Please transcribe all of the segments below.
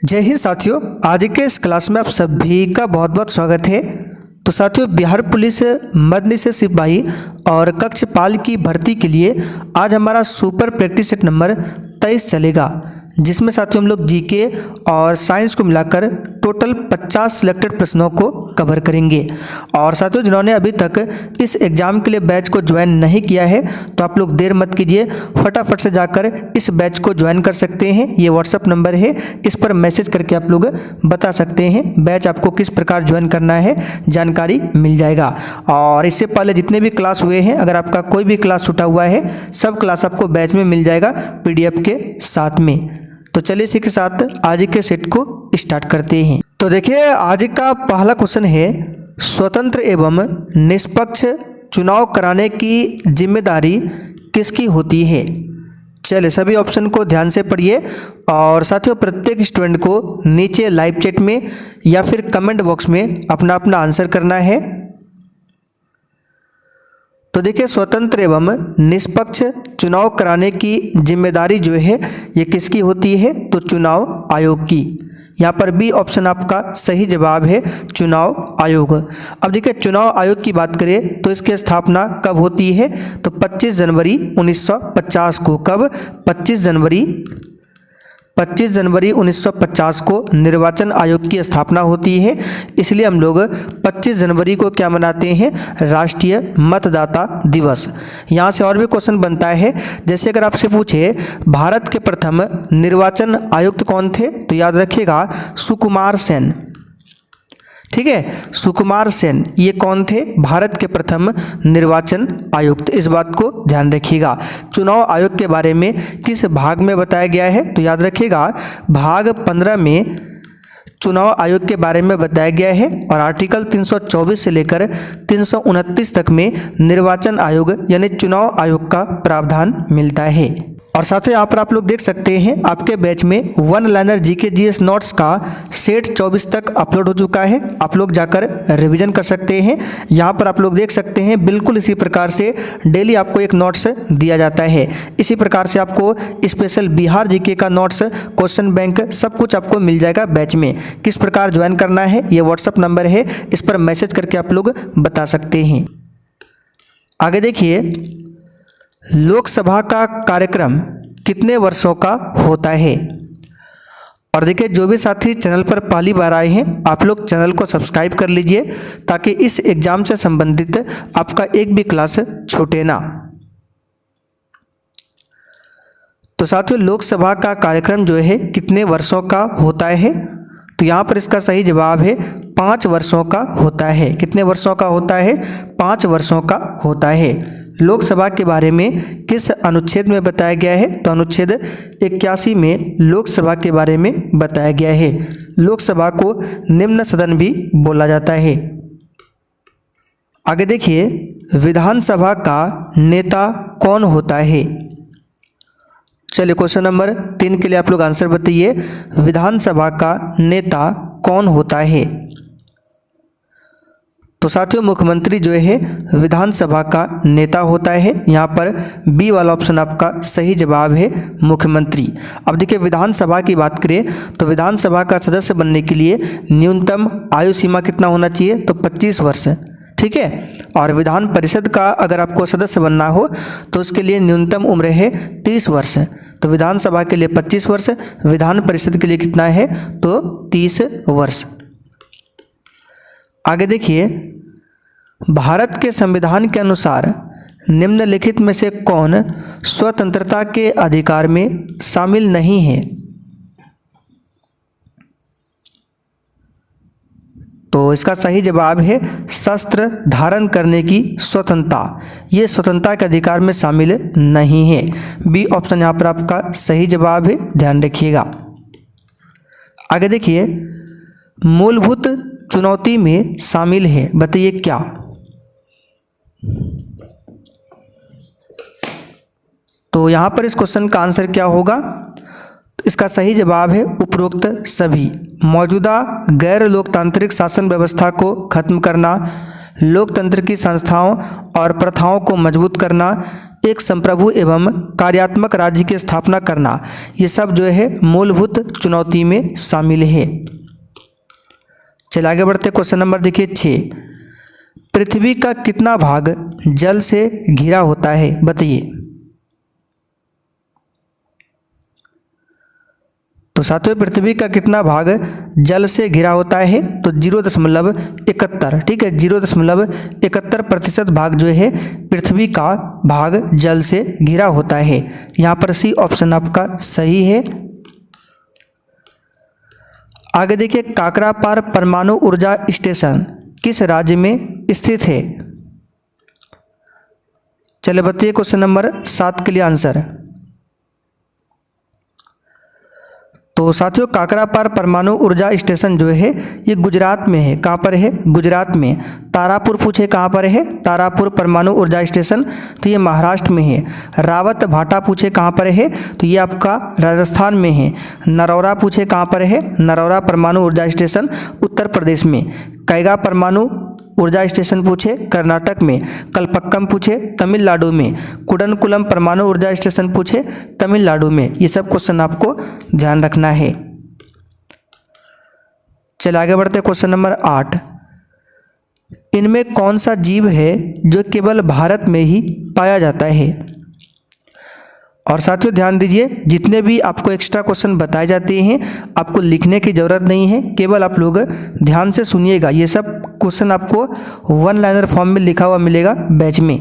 जय हिंद साथियों, आज के इस क्लास में आप सभी का बहुत बहुत स्वागत है। तो साथियों, बिहार पुलिस मध्य से सिपाही और कक्षपाल की भर्ती के लिए आज हमारा सुपर प्रैक्टिस सेट नंबर 23 चलेगा, जिसमें साथियों हम लोग जीके और साइंस को मिलाकर टोटल 50 सिलेक्टेड प्रश्नों को कवर करेंगे। और साथियों, जिन्होंने अभी तक इस एग्ज़ाम के लिए बैच को ज्वाइन नहीं किया है तो आप लोग देर मत कीजिए, फटाफट से जाकर इस बैच को ज्वाइन कर सकते हैं। ये व्हाट्सअप नंबर है, इस पर मैसेज करके आप लोग बता सकते हैं बैच आपको किस प्रकार ज्वाइन करना है, जानकारी मिल जाएगा। और इससे पहले जितने भी क्लास हुए हैं, अगर आपका कोई भी क्लास छूटा हुआ है, सब क्लास आपको बैच में मिल जाएगा PDF के साथ में। तो चलिए इसी के साथ आज के सेट को स्टार्ट करते हैं। तो देखिए, आज का पहला क्वेश्चन है, स्वतंत्र एवं निष्पक्ष चुनाव कराने की जिम्मेदारी किसकी होती है। चलिए सभी ऑप्शन को ध्यान से पढ़िए और साथियों प्रत्येक स्टूडेंट को नीचे लाइव चैट में या फिर कमेंट बॉक्स में अपना अपना आंसर करना है। तो देखिए, स्वतंत्र एवं निष्पक्ष चुनाव कराने की जिम्मेदारी जो है ये किसकी होती है, तो चुनाव आयोग की। यहाँ पर बी ऑप्शन आपका सही जवाब है, चुनाव आयोग। अब देखिए, चुनाव आयोग की बात करें तो इसकी स्थापना कब होती है, तो 25 जनवरी 1950 को। कब? 25 जनवरी 1950 को निर्वाचन आयोग की स्थापना होती है। इसलिए हम लोग 25 जनवरी को क्या मनाते हैं, राष्ट्रीय मतदाता दिवस। यहाँ से और भी क्वेश्चन बनता है, जैसे अगर आपसे पूछे भारत के प्रथम निर्वाचन आयुक्त कौन थे, तो याद रखिएगा सुकुमार सेन। ठीक है, सुकुमार सेन ये कौन थे, भारत के प्रथम निर्वाचन आयुक्त। इस बात को ध्यान रखिएगा। चुनाव आयोग के बारे में किस भाग में बताया गया है, तो याद रखिएगा भाग 15 में चुनाव आयोग के बारे में बताया गया है। और आर्टिकल 324 से लेकर 329 तक में निर्वाचन आयोग यानी चुनाव आयोग का प्रावधान मिलता है। और साथ ही यहाँ पर आप लोग देख सकते हैं, आपके बैच में 1 लाइनर जीके जीएस नोट्स का सेट 24 तक अपलोड हो चुका है। आप लोग जाकर रिवीजन कर सकते हैं। यहाँ पर आप लोग देख सकते हैं, बिल्कुल इसी प्रकार से डेली आपको एक नोट्स दिया जाता है। इसी प्रकार से आपको स्पेशल बिहार जीके का नोट्स, क्वेश्चन बैंक सब कुछ आपको मिल जाएगा बैच में। किस प्रकार ज्वाइन करना है, ये व्हाट्सअप नंबर है, इस पर मैसेज करके आप लोग बता सकते हैं। आगे देखिए, लोकसभा का कार्यक्रम कितने वर्षों का होता है। और देखिए, जो भी साथी चैनल पर पहली बार आए हैं, आप लोग चैनल को सब्सक्राइब कर लीजिए ताकि इस एग्जाम से संबंधित आपका एक भी क्लास छूटे ना। तो साथियों, लोकसभा का कार्यक्रम जो है कितने वर्षों का होता है, तो यहाँ पर इसका सही जवाब है 5 वर्षों का होता है। कितने वर्षों का होता है, 5 वर्षों का होता है। लोकसभा के बारे में किस अनुच्छेद में बताया गया है, तो अनुच्छेद 81 में लोकसभा के बारे में बताया गया है। लोकसभा को निम्न सदन भी बोला जाता है। आगे देखिए, विधानसभा का नेता कौन होता है। चलिए क्वेश्चन नंबर 3 के लिए आप लोग आंसर बताइए, विधानसभा का नेता कौन होता है। तो साथियों, मुख्यमंत्री जो है विधानसभा का नेता होता है। यहाँ पर बी वाला ऑप्शन आपका सही जवाब है, मुख्यमंत्री। अब देखिए, विधानसभा की बात करें तो विधानसभा का सदस्य बनने के लिए न्यूनतम आयु सीमा कितना होना चाहिए, तो 25 वर्ष। ठीक है, और विधान परिषद का अगर आपको सदस्य बनना हो तो उसके लिए न्यूनतम उम्र है 30 वर्ष। तो विधानसभा के लिए 25 वर्ष, विधान परिषद के लिए कितना है, तो 30 वर्ष। आगे देखिए, भारत के संविधान के अनुसार निम्नलिखित में से कौन स्वतंत्रता के अधिकार में शामिल नहीं है। तो इसका सही जवाब है शस्त्र धारण करने की स्वतंत्रता। ये स्वतंत्रता के अधिकार में शामिल नहीं है। बी ऑप्शन यहाँ पर आपका सही जवाब है, ध्यान रखिएगा। आगे देखिए, मूलभूत चुनौती में शामिल है, बताइए क्या। तो यहाँ पर इस क्वेश्चन का आंसर क्या होगा, इसका सही जवाब है उपरोक्त सभी। मौजूदा गैर लोकतांत्रिक शासन व्यवस्था को खत्म करना, लोकतंत्र की संस्थाओं और प्रथाओं को मजबूत करना, एक संप्रभु एवं कार्यात्मक राज्य की स्थापना करना, ये सब जो है मूलभूत चुनौती में शामिल है। चलिए आगे बढ़ते, क्वेश्चन नंबर देखिए 6। पृथ्वी का कितना भाग जल से घिरा होता है, बताइए। तो साथियों पृथ्वी का कितना भाग जल से घिरा होता है, तो 0.71, ठीक है, 0.71% भाग जो है पृथ्वी का भाग जल से घिरा होता है। यहाँ पर सी ऑप्शन आपका सही है। आगे देखिए, काकरापार परमाणु ऊर्जा स्टेशन किस राज्य में स्थित है? चलिए बताइए क्वेश्चन नंबर 7 के लिए आंसर। तो साथियों काकरापार परमाणु ऊर्जा स्टेशन जो है ये गुजरात में है। कहाँ पर है? गुजरात में। तारापुर पूछे कहाँ पर है? तारापुर परमाणु ऊर्जा स्टेशन, तो ये महाराष्ट्र में है। रावत भाटा पूछे कहाँ पर है? तो ये आपका राजस्थान में है। नरौरा पूछे कहाँ पर है? नरौरा परमाणु ऊर्जा स्टेशन उत्तर प्रदेश में। कैगा परमाणु ऊर्जा स्टेशन पूछे कर्नाटक में। कलपक्कम पूछे तमिलनाडु में। कुडनकुलम परमाणु ऊर्जा स्टेशन पूछे तमिलनाडु में। ये सब क्वेश्चन आपको ध्यान रखना है। चलिए आगे बढ़ते, क्वेश्चन नंबर 8। इनमें कौन सा जीव है जो केवल भारत में ही पाया जाता है? और साथियों ध्यान दीजिए, जितने भी आपको एक्स्ट्रा क्वेश्चन बताए जाते हैं आपको लिखने की ज़रूरत नहीं है, केवल आप लोग ध्यान से सुनिएगा। ये सब क्वेश्चन आपको 1 लाइनर फॉर्म में लिखा हुआ मिलेगा बैच में।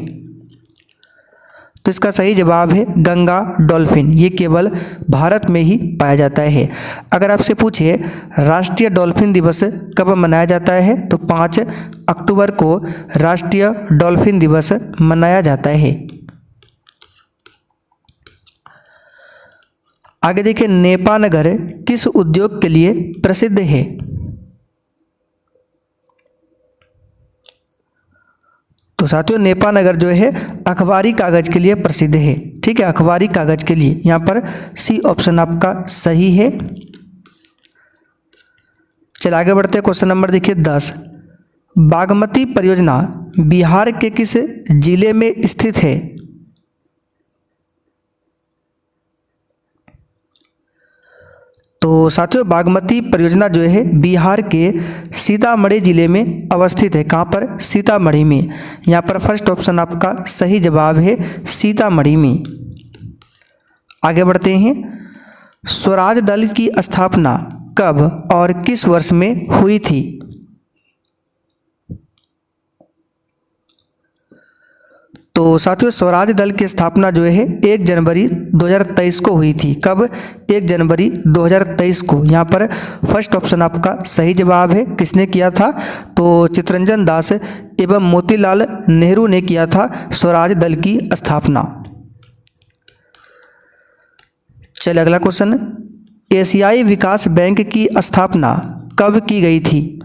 तो इसका सही जवाब है गंगा डॉल्फिन, ये केवल भारत में ही पाया जाता है। अगर आपसे पूछिए राष्ट्रीय डॉल्फिन दिवस कब मनाया जाता है, तो 5 अक्टूबर को राष्ट्रीय डॉल्फिन दिवस मनाया जाता है। आगे देखिए, नेपानगर किस उद्योग के लिए प्रसिद्ध है? तो साथियों नेपानगर जो है अखबारी कागज के लिए प्रसिद्ध है। ठीक है, अखबारी कागज के लिए। यहाँ पर सी ऑप्शन आपका सही है। चलिए आगे बढ़ते, क्वेश्चन नंबर देखिए 10। बागमती परियोजना बिहार के किस जिले में स्थित है? तो साथियों बागमती परियोजना जो है बिहार के सीतामढ़ी जिले में अवस्थित है। कहाँ पर? सीतामढ़ी में। यहाँ पर फर्स्ट ऑप्शन आपका सही जवाब है, सीतामढ़ी में। आगे बढ़ते हैं, स्वराज दल की स्थापना कब और किस वर्ष में हुई थी? तो साथियों स्वराज दल की स्थापना जो है 1 जनवरी 2023 को हुई थी। कब? 1 जनवरी 2023 को। यहाँ पर फर्स्ट ऑप्शन आपका सही जवाब है। किसने किया था? तो चित्तरंजन दास एवं मोतीलाल नेहरू ने किया था स्वराज दल की स्थापना। चलिए अगला क्वेश्चन, एशियाई विकास बैंक की स्थापना कब की गई थी?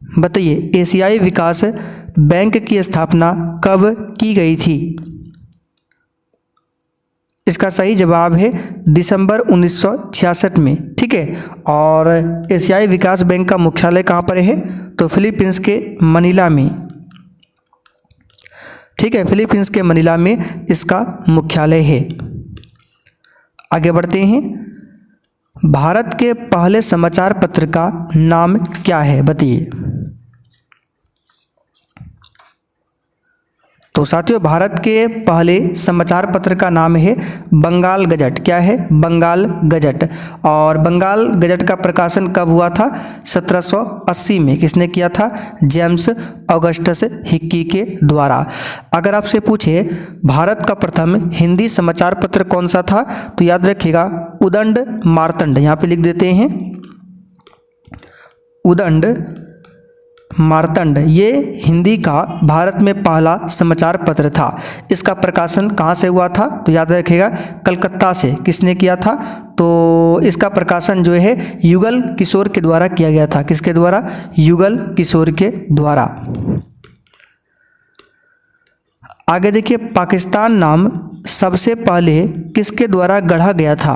बताइए, एशियाई विकास बैंक की स्थापना कब की गई थी? इसका सही जवाब है दिसंबर 1966 में। ठीक है, और एशियाई विकास बैंक का मुख्यालय कहाँ पर है? तो फिलीपींस के मनीला में। ठीक है, फिलीपींस के मनीला में इसका मुख्यालय है। आगे बढ़ते हैं, भारत के पहले समाचार पत्र का नाम क्या है? बताइए। तो साथियों भारत के पहले समाचार पत्र का नाम है बंगाल गजट। क्या है? बंगाल गजट। और बंगाल गजट का प्रकाशन कब हुआ था? 1780 में। किसने किया था? जेम्स ऑगस्टस हिक्की के द्वारा। अगर आपसे पूछे भारत का प्रथम हिंदी समाचार पत्र कौन सा था, तो याद रखिएगा उदंड मार्तंड। यहाँ पे लिख देते हैं उदंड मार्तंड। ये हिंदी का भारत में पहला समाचार पत्र था। इसका प्रकाशन कहाँ से हुआ था? तो याद रखिएगा कलकत्ता से। किसने किया था? तो इसका प्रकाशन जो है युगल किशोर के द्वारा किया गया था। किसके द्वारा? युगल किशोर के द्वारा। आगे देखिए, पाकिस्तान नाम सबसे पहले किसके द्वारा गढ़ा गया था?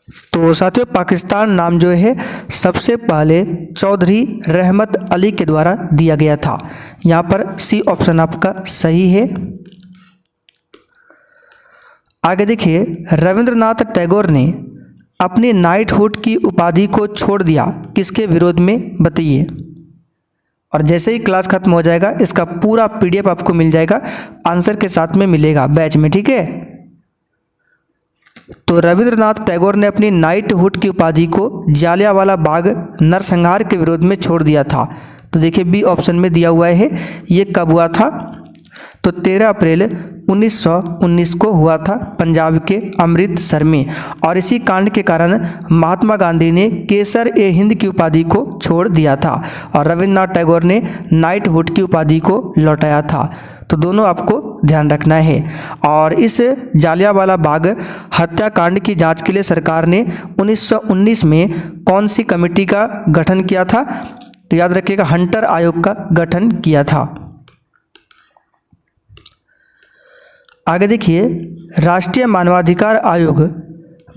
तो साथियों पाकिस्तान नाम जो है सबसे पहले चौधरी रहमत अली के द्वारा दिया गया था। यहाँ पर सी ऑप्शन आपका सही है। आगे देखिए, रविंद्रनाथ टैगोर ने अपनी नाइटहुड की उपाधि को छोड़ दिया, किसके विरोध में, बताइए। और जैसे ही क्लास खत्म हो जाएगा इसका पूरा पीडीएफ आपको मिल जाएगा, आंसर के साथ में मिलेगा बैच में, ठीक है। तो रविंद्रनाथ टैगोर ने अपनी नाइटहुड की उपाधि को जालियांवाला बाग नरसंहार के विरोध में छोड़ दिया था। तो देखिए बी ऑप्शन में दिया हुआ है, ये कब हुआ था, तो 13 अप्रैल 1919 को हुआ था पंजाब के अमृतसर में। और इसी कांड के कारण महात्मा गांधी ने केसर ए हिंद की उपाधि को छोड़ दिया था और रविंद्रनाथ टैगोर ने नाइटहुड की उपाधि को लौटाया था। तो दोनों आपको ध्यान रखना है। और इस जालियांवाला बाग हत्याकांड की जांच के लिए सरकार ने 1919 में कौन सी कमेटी का गठन किया था, तो याद रखिएगा हंटर आयोग का गठन किया था। आगे देखिए, राष्ट्रीय मानवाधिकार आयोग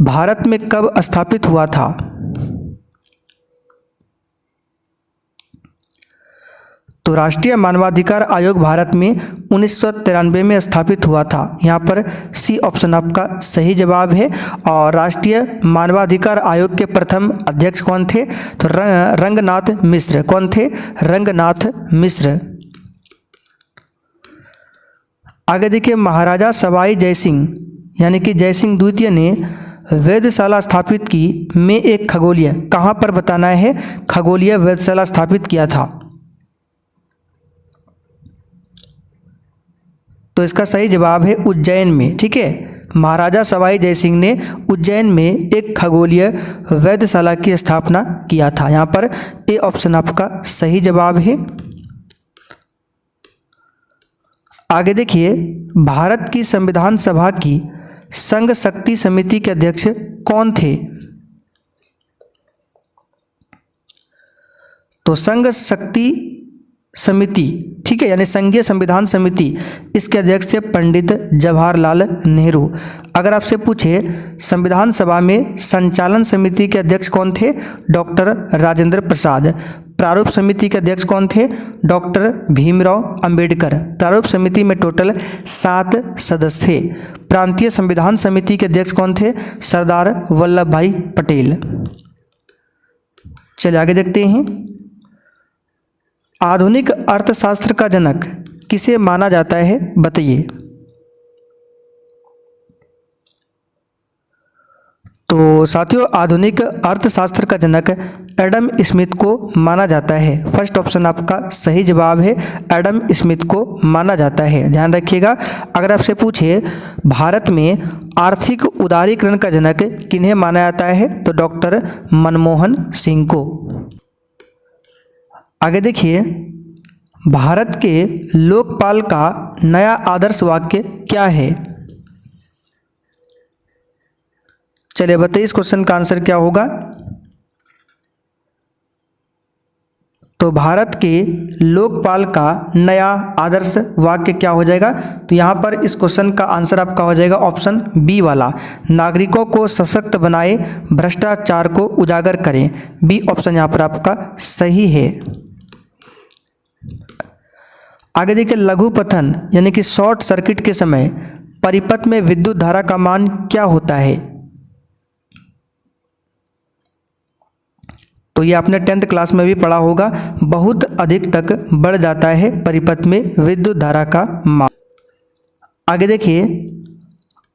भारत में कब स्थापित हुआ था, तो राष्ट्रीय मानवाधिकार आयोग भारत में 1993 में स्थापित हुआ था। यहाँ पर सी ऑप्शन आपका सही जवाब है। और राष्ट्रीय मानवाधिकार आयोग के प्रथम अध्यक्ष कौन थे, तो रंगनाथ मिश्र। कौन थे, रंगनाथ मिश्र। आगे देखिए, महाराजा सवाई जयसिंह यानी कि जयसिंह द्वितीय ने वेधशाला स्थापित की में एक खगोलीय, कहाँ पर बताना है, खगोलीय वेधशाला स्थापित किया था। तो इसका सही जवाब है उज्जैन में, ठीक है। महाराजा सवाई जयसिंह ने उज्जैन में एक खगोलीय वेधशाला की स्थापना किया था। यहाँ पर ए ऑप्शन आपका सही जवाब है। आगे देखिए, भारत की संविधान सभा की संघ शक्ति समिति के अध्यक्ष कौन थे, तो संघ शक्ति समिति, ठीक है, यानी संघीय संविधान समिति, इसके अध्यक्ष थे पंडित जवाहरलाल नेहरू। अगर आपसे पूछे संविधान सभा में संचालन समिति के अध्यक्ष कौन थे, डॉक्टर राजेंद्र प्रसाद। प्रारूप समिति के अध्यक्ष कौन थे, डॉक्टर भीमराव अंबेडकर। प्रारूप समिति में टोटल 7 सदस्य थे। प्रांतीय संविधान समिति के अध्यक्ष कौन थे, सरदार वल्लभ भाई पटेल। चलिए आगे देखते हैं। आधुनिक अर्थशास्त्र का जनक किसे माना जाता है, बताइए। तो साथियों, आधुनिक अर्थशास्त्र का जनक एडम स्मिथ को माना जाता है। फर्स्ट ऑप्शन आपका सही जवाब है, एडम स्मिथ को माना जाता है। ध्यान रखिएगा, अगर आपसे पूछे भारत में आर्थिक उदारीकरण का जनक किन्हें माना जाता है, तो डॉक्टर मनमोहन सिंह को। आगे देखिए, भारत के लोकपाल का नया आदर्श वाक्य क्या है, चलिए बताइए इस क्वेश्चन का आंसर क्या होगा। तो भारत के लोकपाल का नया आदर्श वाक्य क्या हो जाएगा, तो यहाँ पर इस क्वेश्चन का आंसर आपका हो जाएगा ऑप्शन बी वाला, नागरिकों को सशक्त बनाए, भ्रष्टाचार को उजागर करें। बी ऑप्शन यहाँ पर आपका सही है। आगे देखिए, लघुपथन यानी कि शॉर्ट सर्किट के समय परिपथ में विद्युत धारा का मान क्या होता है, तो ये आपने 10th क्लास में भी पढ़ा होगा, बहुत अधिक तक बढ़ जाता है परिपथ में विद्युत धारा का मान। आगे देखिए,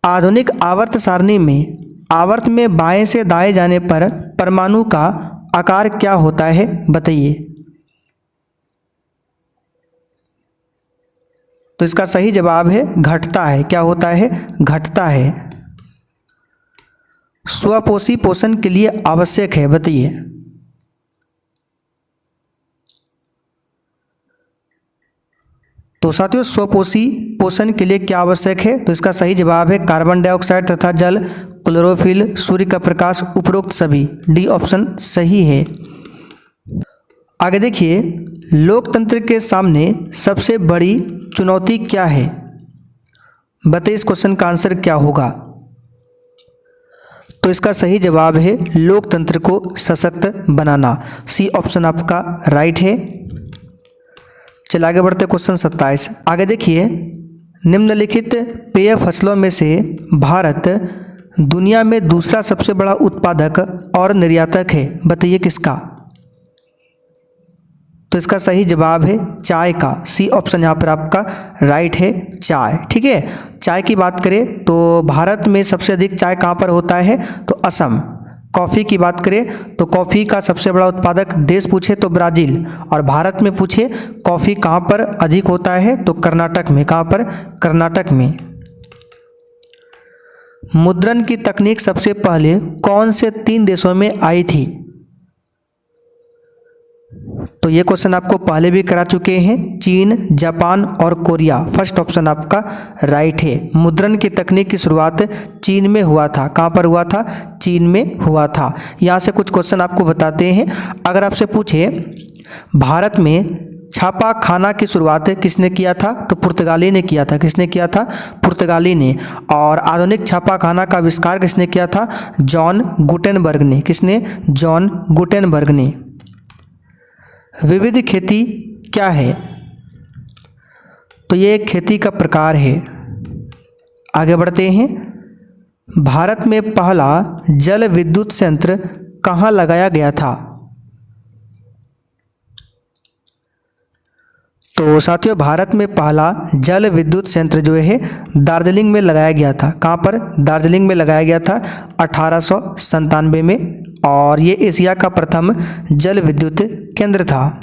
आधुनिक आवर्त सारणी में आवर्त में बाएं से दाएं जाने पर परमाणु का आकार क्या होता है, बताइए। तो इसका सही जवाब है घटता है। क्या होता है, घटता है। स्वपोषी पोषण के लिए आवश्यक है, बताइए। तो साथियों, स्वपोषी पोषण के लिए क्या आवश्यक है, तो इसका सही जवाब है कार्बन डाइऑक्साइड तथा जल, क्लोरोफिल, सूर्य का प्रकाश, उपरोक्त सभी। डी ऑप्शन सही है। आगे देखिए, लोकतंत्र के सामने सबसे बड़ी चुनौती क्या है, बताइए इस क्वेश्चन का आंसर क्या होगा। तो इसका सही जवाब है लोकतंत्र को सशक्त बनाना। सी ऑप्शन आपका राइट है। चलिए आगे बढ़ते क्वेश्चन 27। आगे देखिए, निम्नलिखित पेय फसलों में से भारत दुनिया में दूसरा सबसे बड़ा उत्पादक और निर्यातक है, बताइए किसका। तो इसका सही जवाब है चाय का। सी ऑप्शन यहाँ पर आपका राइट है, चाय। ठीक है, चाय की बात करें तो भारत में सबसे अधिक चाय कहाँ पर होता है, तो असम। कॉफ़ी की बात करें तो कॉफ़ी का सबसे बड़ा उत्पादक देश पूछे तो ब्राज़ील, और भारत में पूछे कॉफ़ी कहाँ पर अधिक होता है तो कर्नाटक में। कहाँ पर, कर्नाटक में। मुद्रण की तकनीक सबसे पहले कौन से 3 देशों में आई थी, तो ये क्वेश्चन आपको पहले भी करा चुके हैं, चीन, जापान और कोरिया। फर्स्ट ऑप्शन आपका राइट है। मुद्रण की तकनीक की शुरुआत चीन में हुआ था। कहाँ पर हुआ था, चीन में हुआ था। यहाँ से कुछ क्वेश्चन आपको बताते हैं। अगर आपसे पूछे भारत में छापा खाना की शुरुआत किसने किया था, तो पुर्तगाली ने किया था। किसने किया था, पुर्तगाली ने। और आधुनिक छापा खाना का आविष्कार किसने किया था, जॉन गुटेनबर्ग ने। किसने, जॉन गुटेनबर्ग ने। विविध खेती क्या है, तो ये एक खेती का प्रकार है। आगे बढ़ते हैं। भारत में पहला जल विद्युत संयंत्र कहाँ लगाया गया था, तो साथियों भारत में पहला जल विद्युत संयंत्र जो है दार्जिलिंग में लगाया गया था। कहाँ पर, दार्जिलिंग में लगाया गया था 1897 में, और ये एशिया का प्रथम जल विद्युत केंद्र था।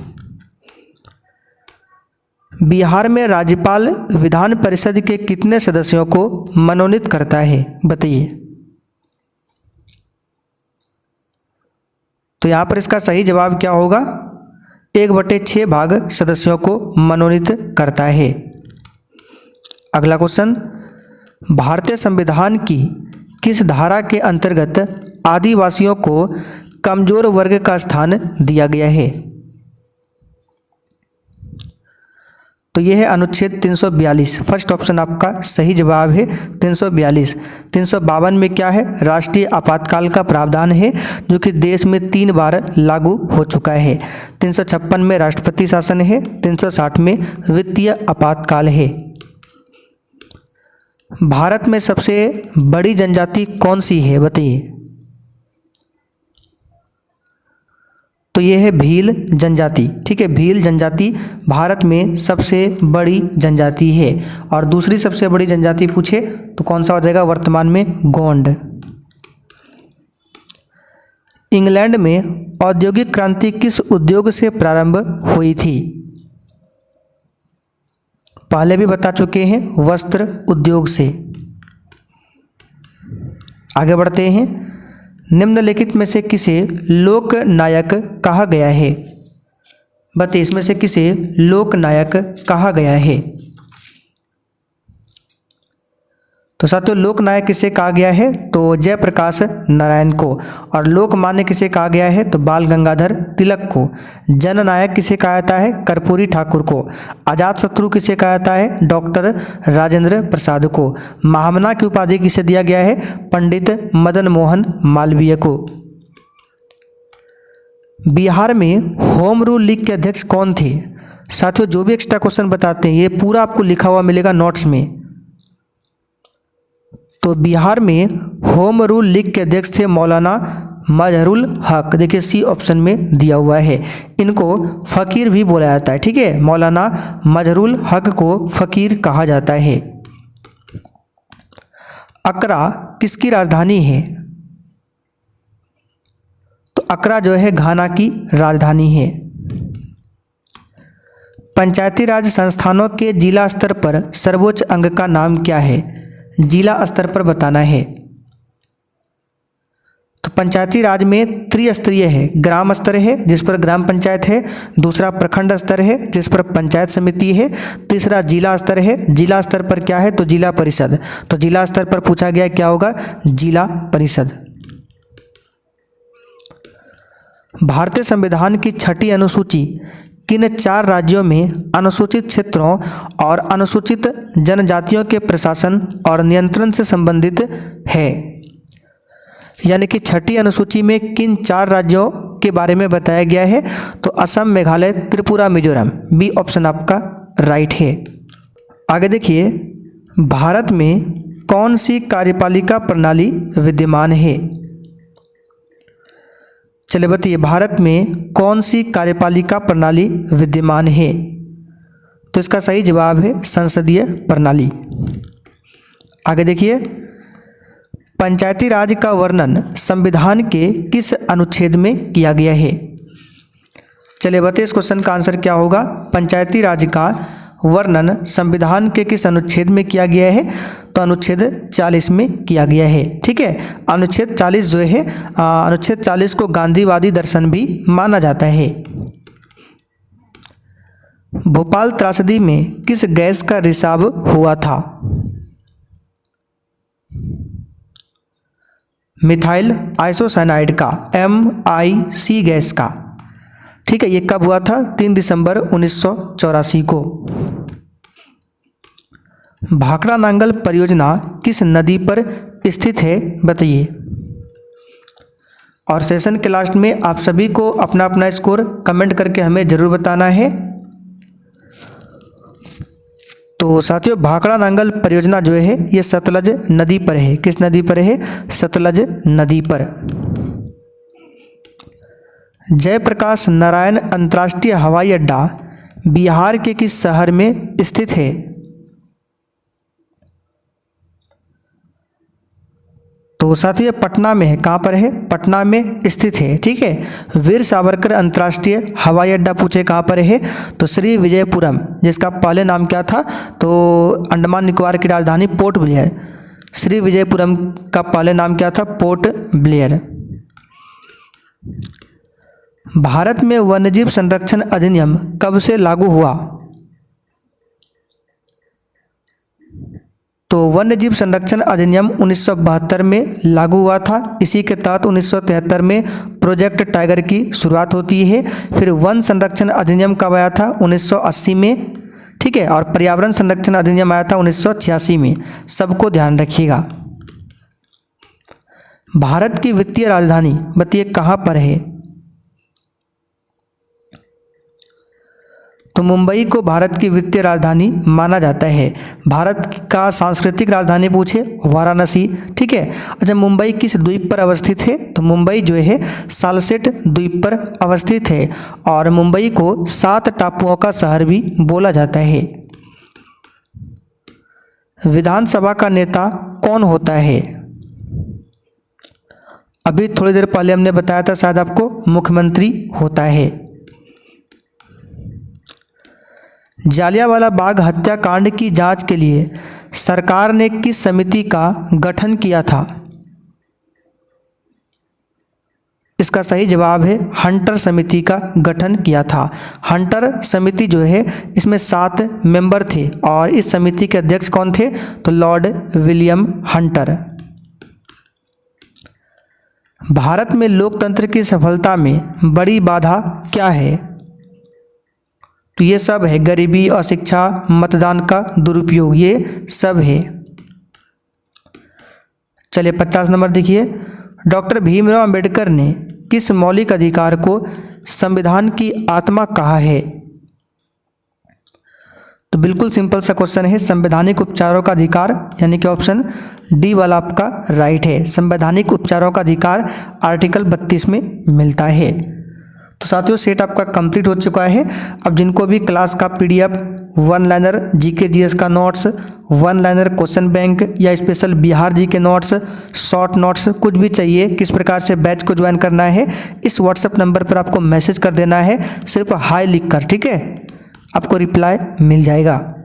बिहार में राज्यपाल विधान परिषद के कितने सदस्यों को मनोनीत करता है, बताइए। तो यहाँ पर इसका सही जवाब क्या होगा, 1/6 भाग सदस्यों को मनोनीत करता है। अगला क्वेश्चन, भारतीय संविधान की किस धारा के अंतर्गत आदिवासियों को कमजोर वर्ग का स्थान दिया गया है, तो यह है अनुच्छेद 342। फर्स्ट ऑप्शन आपका सही जवाब है 342। 352 में क्या है, राष्ट्रीय आपातकाल का प्रावधान है जो कि देश में 3 बार लागू हो चुका है। 356 में राष्ट्रपति शासन है। 360 में वित्तीय आपातकाल है। भारत में सबसे बड़ी जनजाति कौन सी है, बताइए। तो ये है भील जनजाति। ठीक है, भील जनजाति भारत में सबसे बड़ी जनजाति है। और दूसरी सबसे बड़ी जनजाति पूछे तो कौन सा हो जाएगा, वर्तमान में गोंड। इंग्लैंड में औद्योगिक क्रांति किस उद्योग से प्रारंभ हुई थी, पहले भी बता चुके हैं, वस्त्र उद्योग से। आगे बढ़ते हैं। निम्नलिखित में से किसे लोक नायक कहा गया है, बताइए इसमें से किसे लोक नायक कहा गया है। तो साथियों लोक नायक किसे कहा गया है, तो जयप्रकाश नारायण को। और लोकमान्य किसे कहा गया है, तो बाल गंगाधर तिलक को। जननायक किसे कहा जाता है, कर्पूरी ठाकुर को। अजातशत्रु किसे कहा जाता है, डॉक्टर राजेंद्र प्रसाद को। महामना की उपाधि किसे दिया गया है, पंडित मदन मोहन मालवीय को। बिहार में होम रूल लीग के अध्यक्ष कौन थे, साथियों जो भी एक्स्ट्रा क्वेश्चन बताते हैं ये पूरा आपको लिखा हुआ मिलेगा नोट्स में। तो बिहार में होम रूल लीग के अध्यक्ष थे मौलाना मजहरुल हक। देखिए सी ऑप्शन में दिया हुआ है। इनको फ़कीर भी बोला जाता है। ठीक है, मौलाना मजहरुल हक को फ़कीर कहा जाता है। अकरा किसकी राजधानी है, तो अकरा जो है घाना की राजधानी है। पंचायती राज संस्थानों के जिला स्तर पर सर्वोच्च अंग का नाम क्या है, जिला स्तर पर बताना है। तो पंचायती राज में त्रिस्तरीय है, ग्राम स्तर है जिस पर ग्राम पंचायत है, दूसरा प्रखंड स्तर है जिस पर पंचायत समिति है, तीसरा जिला स्तर है। जिला स्तर पर क्या है, तो जिला परिषद। तो जिला स्तर पर पूछा गया क्या होगा, जिला परिषद। भारतीय संविधान की 6ठी अनुसूची किन 4 राज्यों में अनुसूचित क्षेत्रों और अनुसूचित जनजातियों के प्रशासन और नियंत्रण से संबंधित है। यानी कि छठी अनुसूची में किन 4 राज्यों के बारे में बताया गया है? तो असम, मेघालय, त्रिपुरा, मिजोरम। बी ऑप्शन आपका राइट है। आगे देखिए, भारत में कौन सी कार्यपालिका प्रणाली विद्यमान है? चलिए बताइए, भारत में कौन सी कार्यपालिका प्रणाली विद्यमान है? तो इसका सही जवाब है संसदीय प्रणाली। आगे देखिए, पंचायती राज का वर्णन संविधान के किस अनुच्छेद में किया गया है? चलिए बताइए, इस क्वेश्चन का आंसर क्या होगा? पंचायती राज का वर्णन संविधान के किस अनुच्छेद में किया गया है? तो अनुच्छेद 40 में किया गया है। ठीक है, अनुच्छेद 40 जो है, अनुच्छेद 40 को गांधीवादी दर्शन भी माना जाता है। भोपाल त्रासदी में किस गैस का रिसाव हुआ था? मिथाइल आइसोसाइनाइड का, MIC गैस का। ठीक है, ये कब हुआ था? 3 दिसंबर 1984 को। भाखड़ा नांगल परियोजना किस नदी पर स्थित है? बताइए। और सेशन के लास्ट में आप सभी को अपना अपना स्कोर कमेंट करके हमें ज़रूर बताना है। तो साथियों, भाखड़ा नांगल परियोजना जो है ये सतलज नदी पर है। किस नदी पर है? सतलज नदी पर। जयप्रकाश नारायण अंतर्राष्ट्रीय हवाई अड्डा बिहार के किस शहर में स्थित है? तो साथियों, पटना में है। कहाँ पर है? पटना में स्थित है। ठीक है, वीर सावरकर अंतर्राष्ट्रीय हवाई अड्डा पूछे कहाँ पर है? तो श्री विजयपुरम, जिसका पहले नाम क्या था? तो अंडमान निकोबार की राजधानी पोर्ट ब्लेयर। श्री विजयपुरम का पहले नाम क्या था? Port Blair. भारत में वन्यजीव संरक्षण अधिनियम कब से लागू हुआ? तो वन्यजीव संरक्षण अधिनियम 1972 में लागू हुआ था। इसी के तहत 1973 में प्रोजेक्ट टाइगर की शुरुआत होती है। फिर वन संरक्षण अधिनियम कब आया था? 1980 में। ठीक है, और पर्यावरण संरक्षण अधिनियम आया था 1986 में। सबको ध्यान रखिएगा। भारत की वित्तीय राजधानी बताइए कहाँ पर है? तो मुंबई को भारत की वित्तीय राजधानी माना जाता है। भारत का सांस्कृतिक राजधानी पूछे, वाराणसी। ठीक है, अच्छा, मुंबई किस द्वीप पर अवस्थित है? तो मुंबई जो है सालसेट द्वीप पर अवस्थित है। और मुंबई को 7 टापुओं का शहर भी बोला जाता है। विधानसभा का नेता कौन होता है? अभी थोड़ी देर पहले हमने बताया था, शायद आपको, मुख्यमंत्री होता है। जालियांवाला बाग हत्याकांड की जांच के लिए सरकार ने किस समिति का गठन किया था? इसका सही जवाब है हंटर समिति का गठन किया था। हंटर समिति जो है इसमें 7 मेंबर थे और इस समिति के अध्यक्ष कौन थे? तो लॉर्ड विलियम हंटर। भारत में लोकतंत्र की सफलता में बड़ी बाधा क्या है? तो ये सब है गरीबी, अशिक्षा, मतदान का दुरुपयोग, ये सब है। चलिए 50 नंबर देखिए, डॉक्टर भीमराव अंबेडकर ने किस मौलिक अधिकार को संविधान की आत्मा कहा है? तो बिल्कुल सिंपल सा क्वेश्चन है, संवैधानिक उपचारों का अधिकार, यानी कि ऑप्शन डी वाला आपका राइट है। संवैधानिक उपचारों का अधिकार आर्टिकल 32 में मिलता है। तो साथियों, सेट आपका कंप्लीट हो चुका है। अब जिनको भी क्लास का PDF, 1 लाइनर जीके जीएस का नोट्स, 1 लाइनर क्वेश्चन बैंक या स्पेशल बिहार जी के नोट्स, शॉर्ट नोट्स कुछ भी चाहिए, किस प्रकार से बैच को ज्वाइन करना है, इस व्हाट्सएप नंबर पर आपको मैसेज कर देना है, सिर्फ हाई लिख कर। ठीक है, आपको रिप्लाई मिल जाएगा।